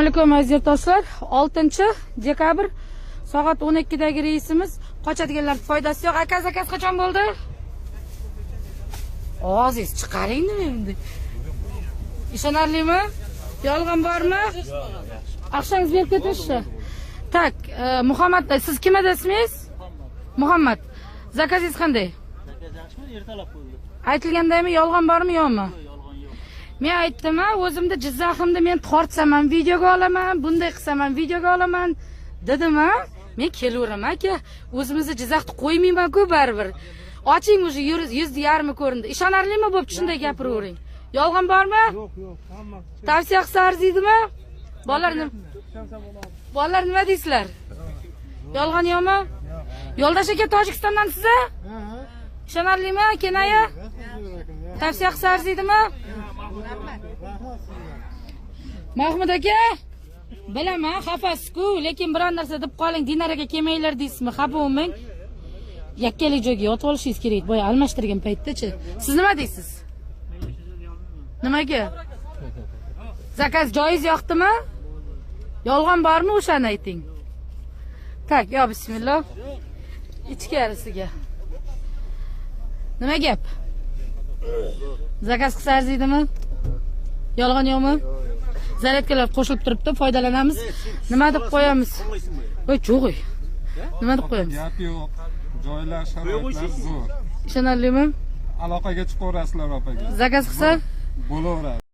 alaykum aziz yurtdoshlar. 6-dekabr soat 12dagi reysimiz. Qochadiganlar foydasi yo'q. Akaz qachon bo'ldi? Oziz chiqaring nima endi? Ishonarlimi? Yolg'on bormi? Aqshangiz berib ketishdi. Tak, Muhammad, siz kim edasizsiz? Muhammad. Zakazingiz qanday? Zakaz yaxshimi? Ertalab bo'ldi. Aytilgandaymi, yolg'on bormi, yo'qmi? Yolg'on yo'q. Men aytdim-a, o'zimda Jizzaximda men tortsaman, videoga olaman, bunday qilsaman, videoga olaman dedim-a. Men kelaveram aka. O'zimizni Jizzaxni qo'ymayman-ku baribir. Oching o'sha yuzni yarmi ko'rindi. Ishonarlimi bo'pti shunday gapiravering? Yolg'on bormi? Yo'q, hamma. Tavsiya qilsa arziydimi? Bolalar nima deysizlar? Yolg'on yo'qmi? Yo'ldosh aka Tojikistondansiz? Ishonarlimi, kenaya? Tavsiya qilsa arziydimi? Mahmud aka, bilaman, xafasiz-ku, lekin biror narsa deb qoling, Dinar aka kelmanglar deysizmi? Xafa bo'lmang. Yakkalik joyga yotib olishingiz kerak, boya almashtirgan paytda-chi. Siz nima deysiz? Nimaga? Zakaz joiz yoqdimi? Yolg'on bormi o'shani ayting. Tak, yo bismillah. Ichkarisiga. Nima gap? Zakaz qilsa arziydimi? Yolg'on yo'qmi? Zaryadkalar qo'shilib turibdi, foydalanamiz. Nima deb qo'yamiz? Voy, cho'g'y. Nima deb qo'yamiz? Gap yo'q. Joylar, sharoitlar zo'r. Ishonarlimi? Aloqaga chiqaverasizlar opaga. Zakaz qilsa Bo'laveradi.